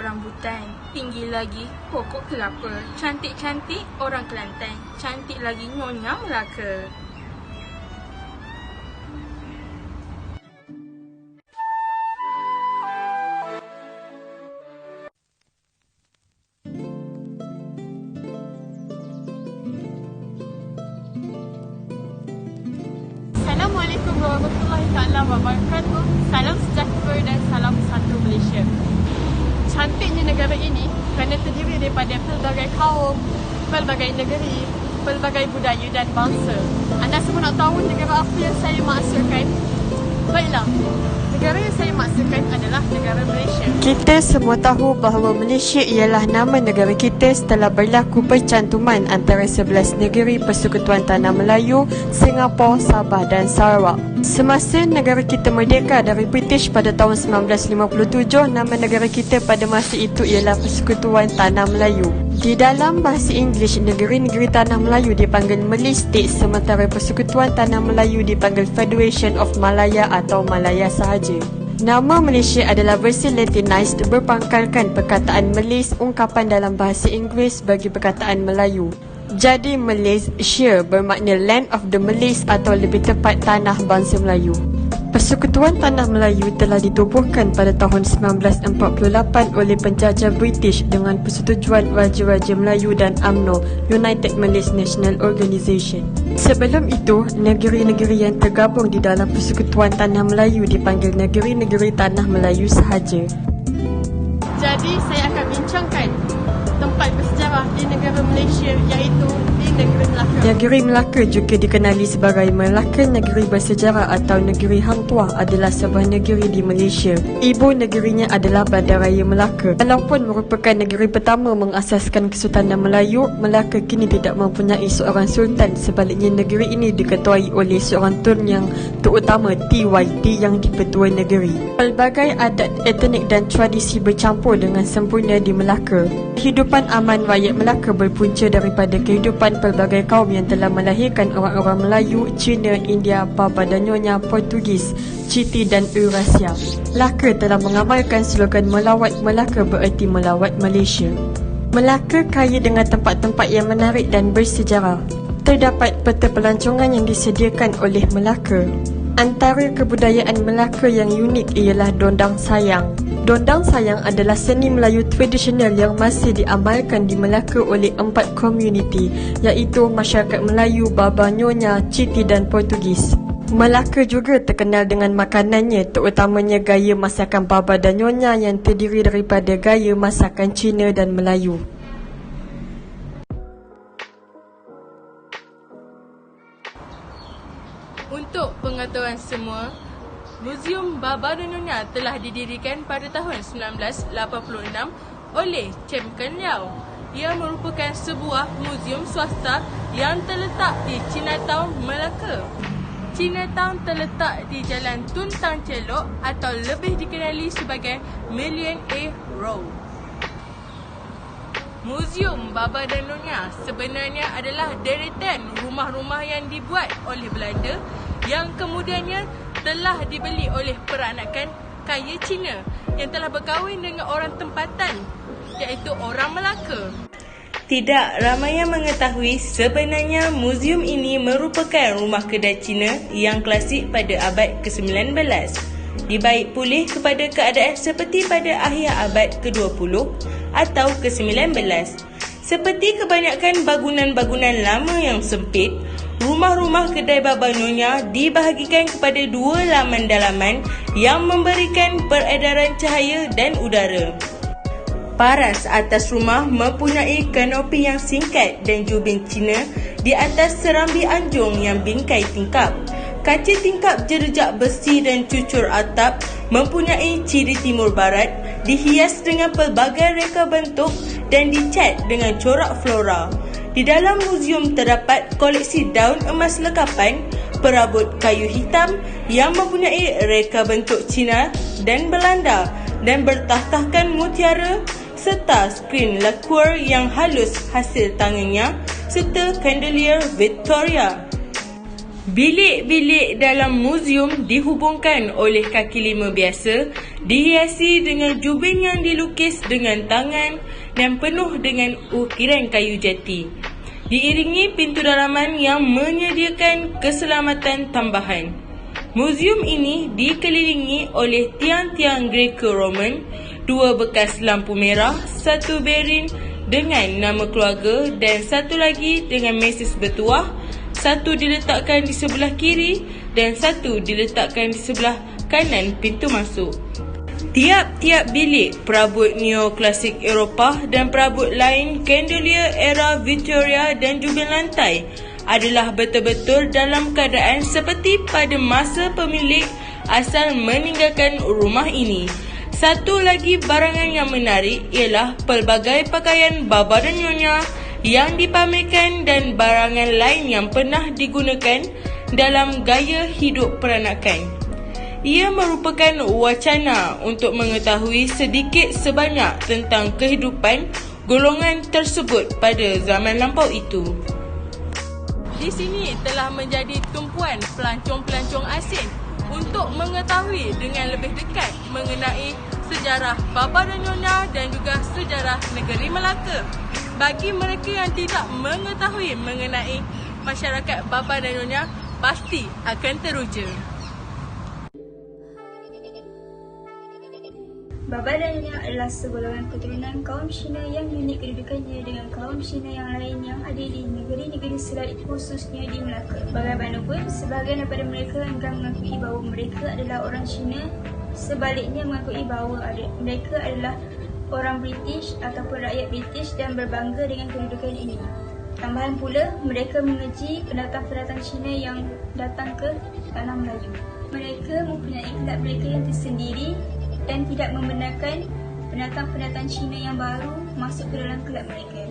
rambutan, tinggi lagi pokok kelapa, cantik-cantik orang Kelantan, cantik lagi Nyonya Melaka. Assalamualaikum warahmatullahi taala wabarakatuh. Salam sejahtera dan salam satu Malaysia. Cantiknya negara ini kerana terdiri daripada pelbagai kaum, pelbagai negeri, pelbagai budaya dan bangsa. Anda semua nak tahu negara apa yang saya maksudkan? Baiklah, negara yang saya maksudkan adalah negara Malaysia. Kita semua tahu bahawa Malaysia ialah nama negara kita setelah berlaku percantuman antara 11 negeri Persekutuan Tanah Melayu, Singapura, Sabah dan Sarawak. Semasa negara kita merdeka dari British pada tahun 1957, nama negara kita pada masa itu ialah Persekutuan Tanah Melayu. Di dalam bahasa Inggeris, negeri-negeri Tanah Melayu dipanggil Malay State, sementara Persekutuan Tanah Melayu dipanggil Federation of Malaya atau Malaya sahaja. Nama Malaysia adalah versi Latinized berpangkalkan perkataan Malays, ungkapan dalam bahasa Inggeris bagi perkataan Melayu. Jadi Malaysia bermakna Land of the Malays atau lebih tepat Tanah Bangsa Melayu. Persekutuan Tanah Melayu telah ditubuhkan pada tahun 1948 oleh penjajah British dengan persetujuan Raja-Raja Melayu dan UMNO, United Malays National Organisation. Sebelum itu, negeri-negeri yang tergabung di dalam Persekutuan Tanah Melayu dipanggil negeri-negeri Tanah Melayu sahaja. Jadi saya akan bincangkan tempat bersejarah di negara Malaysia, iaitu di negeri Melaka. Negeri Melaka juga dikenali sebagai Melaka Negeri Bersejarah atau Negeri Hang Tuah adalah sebuah negeri di Malaysia. Ibu negerinya adalah Bandaraya Melaka. Walaupun merupakan negeri pertama mengasaskan Kesultanan Melayu, Melaka kini tidak mempunyai seorang sultan. Sebaliknya, negeri ini diketuai oleh seorang tun yang terutama TYT yang dipertua negeri. Pelbagai adat, etnik dan tradisi bercampur dengan sempurna di Melaka. Kehidupan aman rakyat Melaka berpunca daripada kehidupan pelbagai kaum yang telah melahirkan orang-orang Melayu, Cina, India, Papua dan Nyonya, Portugis, Citi dan Eurasia. Melaka telah mengamalkan slogan melawat Melaka bererti melawat Malaysia. Melaka kaya dengan tempat-tempat yang menarik dan bersejarah. Terdapat peta pelancongan yang disediakan oleh Melaka. Antara kebudayaan Melaka yang unik ialah Dondang Sayang. Dondang Sayang adalah seni Melayu tradisional yang masih diamalkan di Melaka oleh 4 komuniti, iaitu masyarakat Melayu, Baba, Nyonya, Citi dan Portugis. Melaka juga terkenal dengan makanannya, terutamanya gaya masakan Baba dan Nyonya yang terdiri daripada gaya masakan Cina dan Melayu. Untuk pengetahuan semua, Muzium Baba dan Nyonya telah didirikan pada tahun 1986 oleh Chem Ken Liao. Ia merupakan sebuah muzium swasta yang terletak di Chinatown, Melaka. Chinatown terletak di Jalan Tun Tan Celok atau lebih dikenali sebagai Million A Road. Muzium Baba dan Nyonya sebenarnya adalah deretan rumah-rumah yang dibuat oleh Belanda yang kemudiannya telah dibeli oleh peranakan kaya Cina yang telah berkahwin dengan orang tempatan, iaitu orang Melaka. Tidak ramai yang mengetahui sebenarnya muzium ini merupakan rumah kedai Cina yang klasik pada abad ke-19. Dibaik pulih kepada keadaan seperti pada akhir abad ke-20 atau ke-19. Seperti kebanyakan bangunan-bangunan lama yang sempit, rumah-rumah kedai Baba Nyonya dibahagikan kepada 2 laman dalaman yang memberikan peredaran cahaya dan udara. Paras atas rumah mempunyai kanopi yang singkat dan jubin Cina di atas serambi anjung yang bingkai tingkap. Kaca tingkap jerejak besi dan cucur atap mempunyai ciri timur barat, dihias dengan pelbagai reka bentuk dan dicat dengan corak flora. Di dalam muzium terdapat koleksi daun emas lekapan, perabot kayu hitam yang mempunyai reka bentuk Cina dan Belanda dan bertahtahkan mutiara, serta skrin lacquer yang halus hasil tangannya serta chandelier Victoria. Bilik-bilik dalam muzium dihubungkan oleh kaki lima biasa, dihiasi dengan jubin yang dilukis dengan tangan dan penuh dengan ukiran kayu jati. Diiringi pintu dalaman yang menyediakan keselamatan tambahan. Muzium ini dikelilingi oleh tiang-tiang Greco-Roman, 2 bekas lampu merah, 1 berin dengan nama keluarga dan 1 lagi dengan mesis bertuah, 1 diletakkan di sebelah kiri dan 1 diletakkan di sebelah kanan pintu masuk. Tiap-tiap bilik perabot neoklasik Eropah dan perabot lain chandelier era Victoria dan jubin lantai adalah betul-betul dalam keadaan seperti pada masa pemilik asal meninggalkan rumah ini. Satu lagi barangan yang menarik ialah pelbagai pakaian baba dan nyonya yang dipamerkan dan barangan lain yang pernah digunakan dalam gaya hidup peranakan. Ia merupakan wacana untuk mengetahui sedikit sebanyak tentang kehidupan golongan tersebut pada zaman lampau itu. Di sini telah menjadi tumpuan pelancong-pelancong asing untuk mengetahui dengan lebih dekat mengenai sejarah baba dan nyonya dan juga sejarah negeri Melaka. Bagi mereka yang tidak mengetahui mengenai masyarakat baba dan nyonya, pasti akan teruja. Baba dan nyonya adalah segolongan keturunan kaum Cina yang unik kedudukannya dengan kaum Cina yang lain yang ada di negeri-negeri selat, khususnya di Melaka. Bagaimanapun, sebahagian daripada mereka enggan mengakui bahawa mereka adalah orang Cina, sebaliknya mengakui bahawa mereka adalah orang British ataupun rakyat British dan berbangga dengan kedudukan ini. Tambahan pula, mereka mengeji pendatang-pendatang Cina yang datang ke tanah Melayu. Mereka mempunyai kelab mereka yang tersendiri dan tidak membenarkan pendatang-pendatang Cina yang baru masuk ke dalam kelab mereka.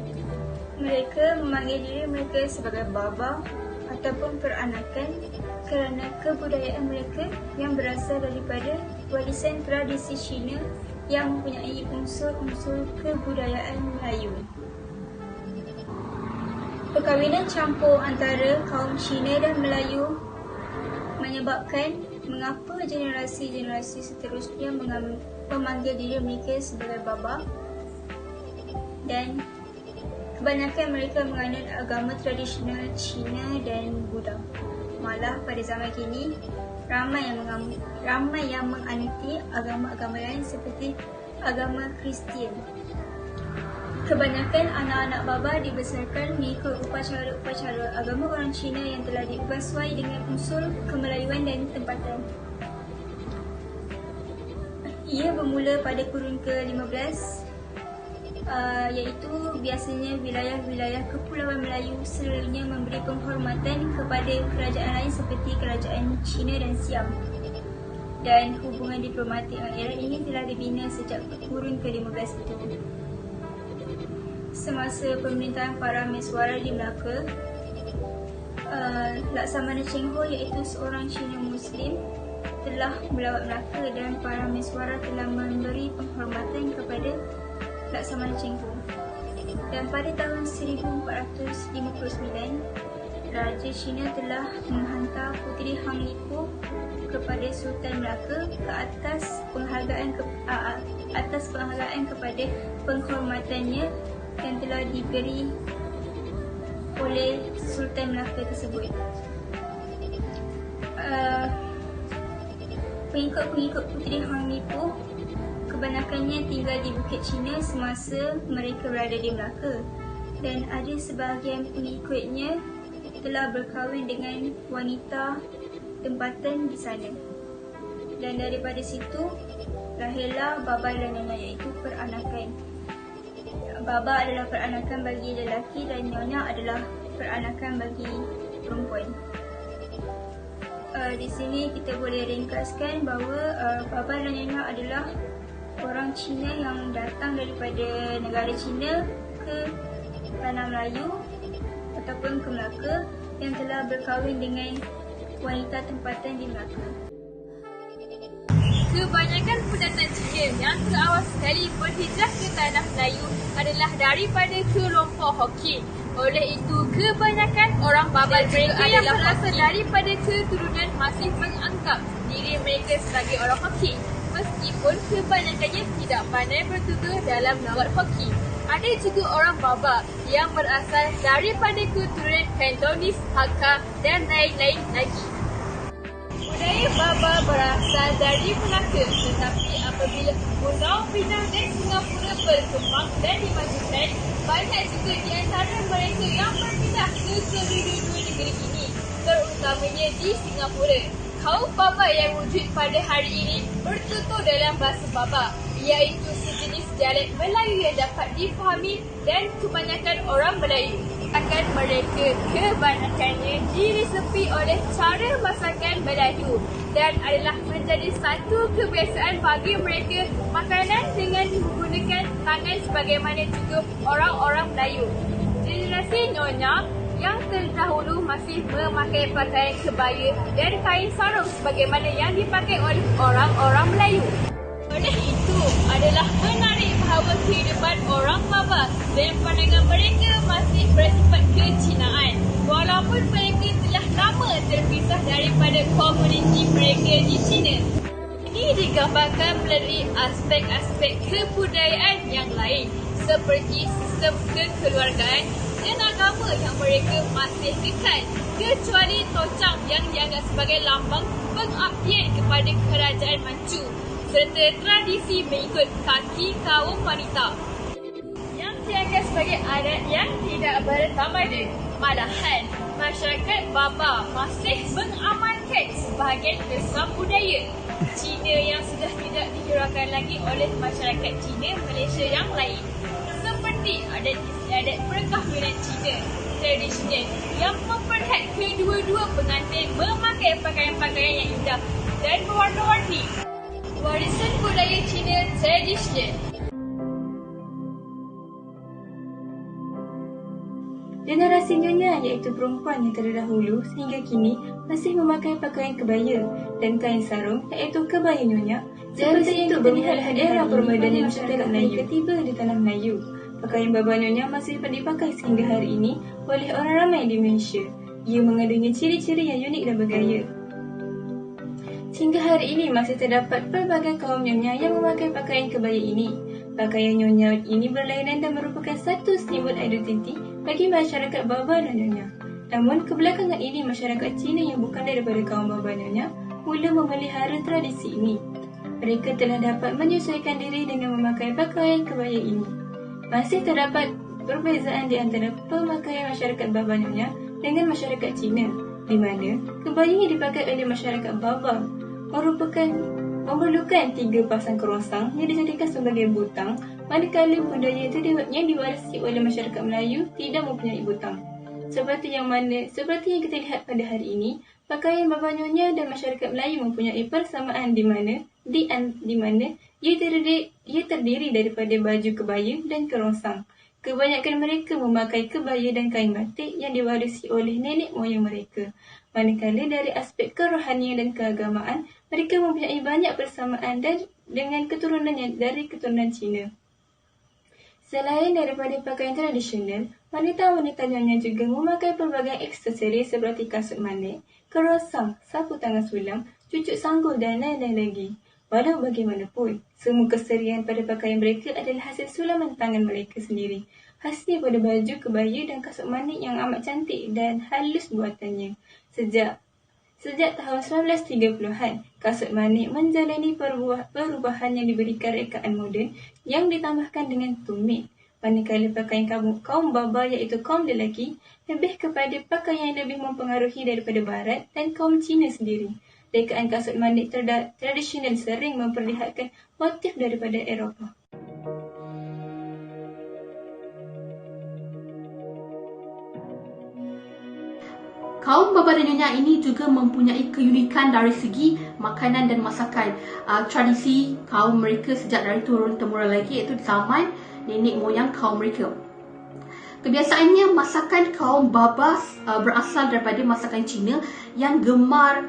Mereka memanggil diri mereka sebagai baba ataupun peranakan kerana kebudayaan mereka yang berasal daripada warisan tradisi Cina yang mempunyai unsur-unsur kebudayaan Melayu. Perkahwinan campur antara kaum Cina dan Melayu menyebabkan mengapa generasi-generasi seterusnya memanggil diri mereka sebagai baba, dan kebanyakan mereka menganut agama tradisional Cina dan Buddha. Malah pada zaman kini, ramai yang menganuti agama-agama lain seperti agama Kristian. Kebanyakan anak-anak baba dibesarkan mengikut upacara-upacara agama orang Cina yang telah diubah sesuai dengan unsur kemelayuan dan tempatan. Ia bermula pada kurun ke-15, iaitu biasanya wilayah-wilayah kepulauan Melayu selalunya memberi penghormatan kepada kerajaan lain seperti kerajaan Cina dan Siam. Dan hubungan diplomatik dengan Iran ini telah dibina sejak kurun ke-15 itu. Semasa pemerintahan para Meswara di Melaka, Laksamana Cheng Ho iaitu seorang Cina Muslim telah melawat Melaka dan para Meswara telah memberi penghormatan kepada Laksamana Cheng Ho. Dan pada tahun 1459, Raja Cina telah menghantar Puteri Hang Lipo kepada Sultan Melaka ke atas penghargaan kepada penghormatannya yang telah diberi oleh Sultan Melaka tersebut. Pengikut-pengikut Puteri Hang Lipo kebanyakannya tinggal di Bukit Cina semasa mereka berada di Melaka, dan ada sebahagian pengikutnya telah berkahwin dengan wanita tempatan di sana. Dan daripada situ lahirlah baba dan nyonya, iaitu peranakan. Baba adalah peranakan bagi lelaki dan nyonya adalah peranakan bagi perempuan. Di sini kita boleh ringkaskan bahawa baba dan nyonya adalah orang Cina yang datang daripada negara Cina ke tanah Melayu ataupun ke Melaka yang telah berkahwin dengan wanita tempatan di Melaka. Kebanyakan pendatang Cina yang terawal sekali berhijrah ke tanah Melayu adalah daripada kelompok Hokkien. Oleh itu, kebanyakan orang Baba mereka yang berasal daripada keturunan masih menganggap diri mereka sebagai orang hoki, meskipun kebanyakannya tidak pandai bertutur dalam nawat hoki. Ada juga orang Baba yang berasal daripada keturunan Cantonese, Hakka dan lain-lain lagi. Budaya Baba berasal dari Melaka, tetapi apabila Pulau Pinang dan Singapura berkembang dan dimajukan, banyak juga di antara mereka yang berpindah ke kedua-dua negeri ini, terutamanya di Singapura. Kaum Baba yang wujud pada hari ini bertutur dalam bahasa Baba, iaitu sejenis dialek Melayu yang dapat difahami dan kebanyakan orang Melayu. Akan mereka kebanyakannya diresepi oleh cara masakan Melayu dan adalah menjadi satu kebiasaan bagi mereka makanan dengan menggunakan tangan sebagaimana juga orang-orang Melayu. Generasi Nyonya yang terdahulu masih memakai pakaian kebaya dan kain sarung sebagaimana yang dipakai oleh orang-orang Melayu. Oleh itu, adalah menarik bahawa kehidupan orang Baba dan pandangan mereka masih bersifat kecinaan, walaupun mereka telah lama terpisah daripada komuniti mereka di China. Ini digambarkan melalui aspek-aspek kebudayaan yang lain, seperti sistem kekeluargaan dan agama yang mereka masih kekal, kecuali tocang yang dianggap sebagai lambang pengabdian kepada kerajaan Manchu, serta tradisi mengikut kaki kaum wanita yang dianggap sebagai adat yang tidak bertamadun. Malahan, masyarakat Baba masih mengamalkan sebahagian besar budaya Cina yang sudah tidak dihiraukan lagi oleh masyarakat Cina Malaysia yang lain, seperti adat istiadat perkahwinan Cina tradisional yang memperlihat kedua-dua pengantin memakai pakaian-pakaian yang indah dan berwarna-warni. Warisan budaya Cina tradisional. Generasi Nyonya iaitu perempuan yang terdahulu sehingga kini masih memakai pakaian kebaya dan kain sarung iaitu kebaya Nyonya. Seperti itu bermula era permodanan masyarakat Melayu tiba di tanah Melayu. Pakaian Baba Nyonya masih dapat dipakai sehingga hari ini oleh orang ramai di Malaysia. Ia mengandungi ciri-ciri yang unik dan bergaya. Sehingga hari ini masih terdapat pelbagai kaum Nyonya yang memakai pakaian kebaya ini. Pakaian Nyonya ini berlainan dan merupakan satu simbol identiti bagi masyarakat Baba dan Nyonya. Namun kebelakangan ini masyarakat Cina yang bukan daripada kaum Baba Nyonya mula memelihara tradisi ini. Mereka telah dapat menyesuaikan diri dengan memakai pakaian kebaya ini. Masih terdapat perbezaan di antara pemakaian masyarakat Baba Nyonya dengan masyarakat Cina, di mana kebaya yang dipakai oleh masyarakat Baba memerlukan 3 pasang kerongsang yang dijadikan sebagai butang, manakala budaya itu yang diwarisi oleh masyarakat Melayu tidak mempunyai butang. Seperti yang kita lihat pada hari ini, pakaian Baba Nyonya dan masyarakat Melayu mempunyai persamaan di mana ia terdiri daripada baju kebaya dan kerongsang. Kebanyakan mereka memakai kebaya dan kain batik yang diwarisi oleh nenek moyang mereka. Manakala dari aspek kerohanian dan keagamaan, mereka mempunyai banyak persamaan dengan keturunannya dari keturunan Cina. Selain daripada pakaian tradisional, wanita-wanita Nyonya juga memakai pelbagai aksesori seperti kasut manik, kerongsang, sapu tangan sulam, cucuk sanggul dan lain-lain lagi. Walau bagaimanapun, semua keserian pada pakaian mereka adalah hasil sulaman tangan mereka sendiri. Hasil pada baju kebaya dan kasut manik yang amat cantik dan halus buatannya. Sejak tahun 1930-an, kasut manik menjalani perubahan yang diberikan rekaan moden yang ditambahkan dengan tumit. Manakala pakaian kaum Baba iaitu kaum lelaki lebih kepada pakaian yang lebih mempengaruhi daripada Barat dan kaum Cina sendiri. Rekaan kasut manik tradisional sering memperlihatkan motif daripada Eropah. Kaum Baba dan Nyonya ini juga mempunyai keunikan dari segi makanan dan masakan. Tradisi kaum mereka sejak dari turun-temurun lagi iaitu zaman nenek moyang kaum mereka. Kebiasaannya masakan kaum Baba berasal daripada masakan Cina yang gemar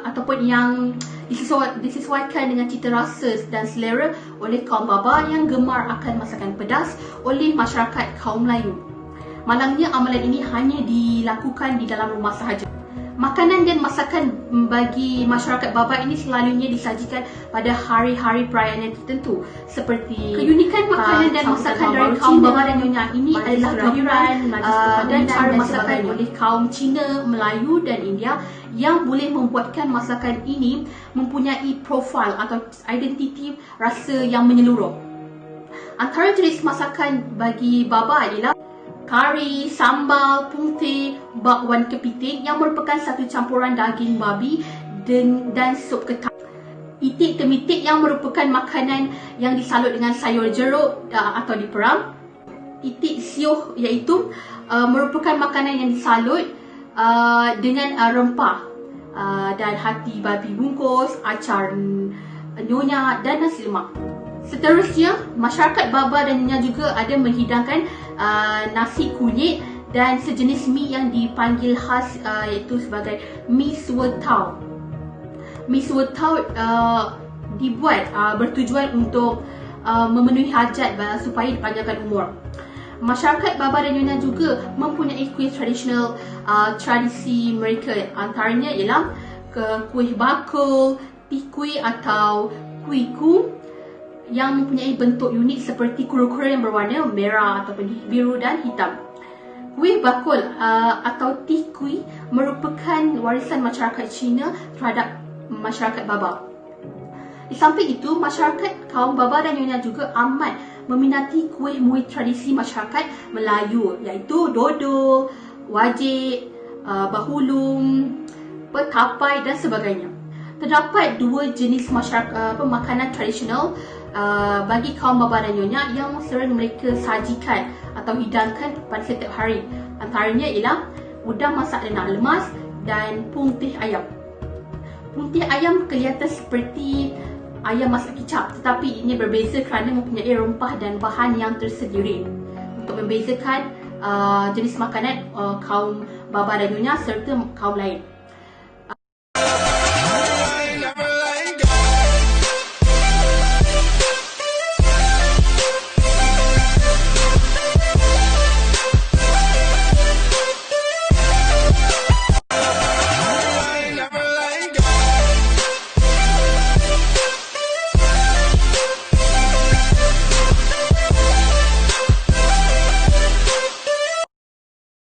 ataupun yang disesuaikan dengan cita rasa dan selera oleh kaum Baba yang gemar akan masakan pedas oleh masyarakat kaum Melayu. Malangnya amalan ini hanya dilakukan di dalam rumah sahaja. Makanan dan masakan bagi masyarakat Baba ini selalunya disajikan pada hari-hari perayaan yang tertentu, seperti keunikan makanan dan masakan dari kaum Baba dan Nyonya ini adalah kehadiran dan cara masakan oleh kaum Cina, Melayu dan India yang boleh membuatkan masakan ini mempunyai profil atau identiti rasa yang menyeluruh. Antara jenis masakan bagi Baba ialah kari, sambal, pungteh, bakwan kepiting yang merupakan satu campuran daging babi dan sup ketan. Itik temitik yang merupakan makanan yang disalut dengan sayur jeruk atau diperam. Itik siuh iaitu merupakan makanan yang disalut dengan rempah dan hati babi bungkus, acar nyonya dan nasi lemak. Seterusnya, masyarakat Baba dan Nyonya juga ada menghidangkan nasi kunyit dan sejenis mi yang dipanggil khas iaitu sebagai mi suetau. Mi suetau dibuat bertujuan untuk memenuhi hajat supaya dipanjangkan umur. Masyarakat Baba dan Nyonya juga mempunyai kuih tradisional tradisi mereka. Antaranya ialah kuih bakul, tikui atau kuih kum yang mempunyai bentuk unik seperti kura-kura yang berwarna merah ataupun biru dan hitam. Kuih bakul atau tikui merupakan warisan masyarakat Cina terhadap masyarakat Baba. Di samping itu, masyarakat kaum Baba dan Nyonya juga amat meminati kuih-muih tradisi masyarakat Melayu iaitu dodol, wajik, bahulung, petapai dan sebagainya. Terdapat dua jenis makanan tradisional bagi kaum Baba dan Nyonya yang sering mereka sajikan atau hidangkan pada setiap hari. Antaranya ialah udang masak lemak lemas dan pungteh ayam. Pungteh ayam kelihatan seperti ayam masak kicap, tetapi ini berbeza kerana mempunyai rempah dan bahan yang tersendiri untuk membezakan jenis makanan kaum Baba dan Nyonya serta kaum lain.